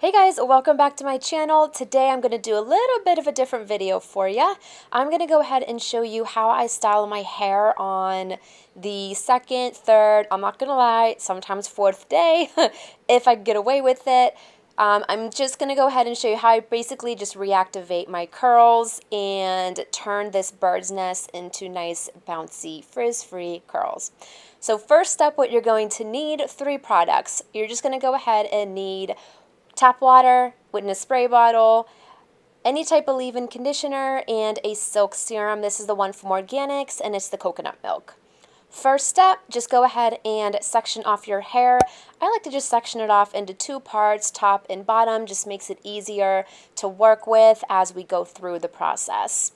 Hey guys, welcome back to my channel. Today I'm going to do a little bit of a different video for you. I'm going to go ahead and show you how I style my hair on the second, third, I'm not going to lie, sometimes fourth day, if I get away with it. I'm just going to go ahead and show you how I basically just reactivate my curls and turn this bird's nest into nice, bouncy, frizz-free curls. So first step, what you're going to need, 3 products. You're just going to go ahead and need tap water in a spray bottle, any type of leave-in conditioner, and a silk serum. This is the one from Organics, and it's the coconut milk. First step, just go ahead and section off your hair. I like to just section it off into 2 parts, top and bottom. Just makes it easier to work with as we go through the process.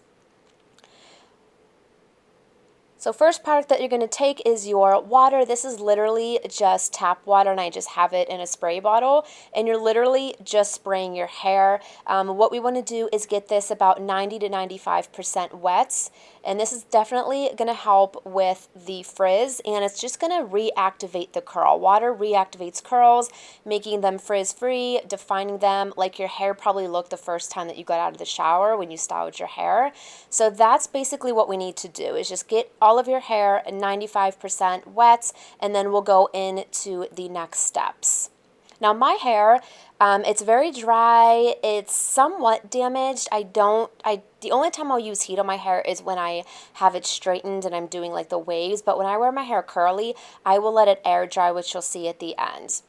So first product that you're going to take is your water. This is literally just tap water, and I just have it in a spray bottle, and you're literally just spraying your hair. What we want to do is get this about 90 to 95% wet, and this is definitely going to help with the frizz, and it's just going to reactivate the curl. Water reactivates curls, making them frizz-free, defining them like your hair probably looked the first time that you got out of the shower when you styled your hair. So that's basically what we need to do, is just get all of your hair 95% wet, and then we'll go into the next steps. Now my hair, it's very dry, it's somewhat damaged. The only time I'll use heat on my hair is when I have it straightened and I'm doing like the waves, but when I wear my hair curly, I will let it air dry, which you'll see at the end.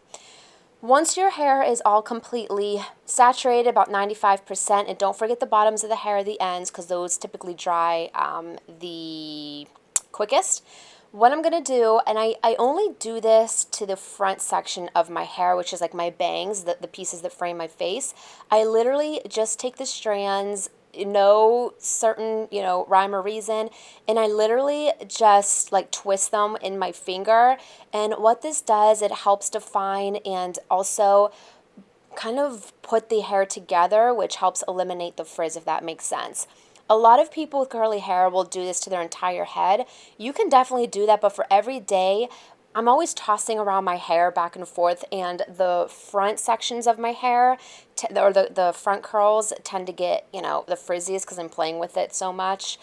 Once your hair is all completely saturated, about 95%, and don't forget the bottoms of the hair, the ends, because those typically dry the quickest. What I'm going to do, and I only do this to the front section of my hair, which is like my bangs, the pieces that frame my face. I literally just take the strands, no certain, rhyme or reason, and I literally just like twist them in my finger. And what this does, it helps define and also kind of put the hair together, which helps eliminate the frizz, if that makes sense. A lot of people with curly hair will do this to their entire head. You can definitely do that, but for every day, I'm always tossing around my hair back and forth, and the front sections of my hair, or the front curls, tend to get, the frizziest because I'm playing with it so much.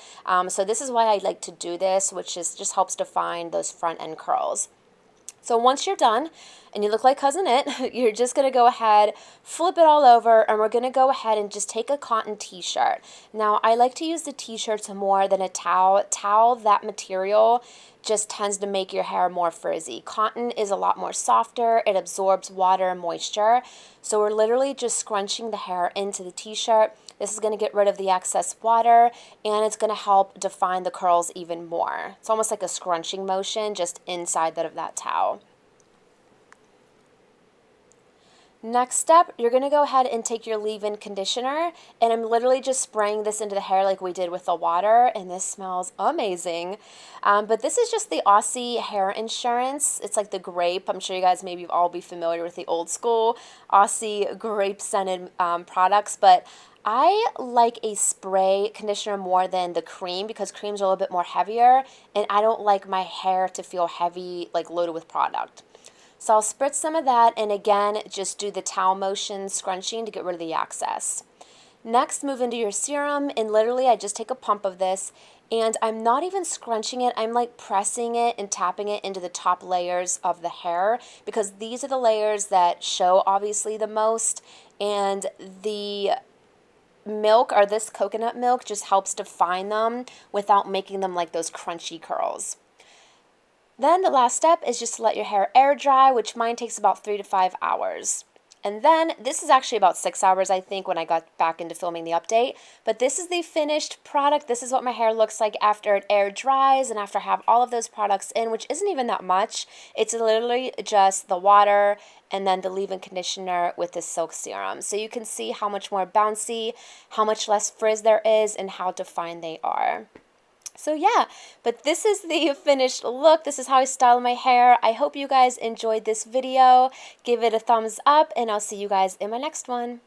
So this is why I like to do this, which just helps define those front end curls. So once you're done and you look like Cousin It, you're just going to go ahead, flip it all over, and we're going to go ahead and just take a cotton t-shirt. Now, I like to use the t-shirts more than a towel. Towel, that material just tends to make your hair more frizzy. Cotton is a lot more softer. It absorbs water and moisture. So we're literally just scrunching the hair into the t-shirt. This is going to get rid of the excess water, and it's going to help define the curls even more. It's almost like a scrunching motion just inside of that towel. Next step, you're going to go ahead and take your leave-in conditioner, and I'm literally just spraying this into the hair like we did with the water, and this smells amazing. But this is just the Aussie hair insurance. It's like the grape. I'm sure you guys maybe all be familiar with the old school Aussie grape-scented products, but I like a spray conditioner more than the cream because creams are a little bit more heavier, and I don't like my hair to feel heavy, like loaded with product. So I'll spritz some of that, and again, just do the towel motion scrunching to get rid of the excess. Next, move into your serum, and literally I just take a pump of this, and I'm not even scrunching it, I'm like pressing it and tapping it into the top layers of the hair, because these are the layers that show obviously the most, and the milk, or this coconut milk, just helps define them without making them like those crunchy curls. Then the last step is just to let your hair air dry, which mine takes about 3 to 5 hours. And then, this is actually about 6 hours, I think, when I got back into filming the update. But this is the finished product. This is what my hair looks like after it air dries and after I have all of those products in, which isn't even that much. It's literally just the water and then the leave-in conditioner with the silk serum. So you can see how much more bouncy, how much less frizz there is, and how defined they are. So yeah, but this is the finished look. This is how I style my hair. I hope you guys enjoyed this video. Give it a thumbs up, and I'll see you guys in my next one.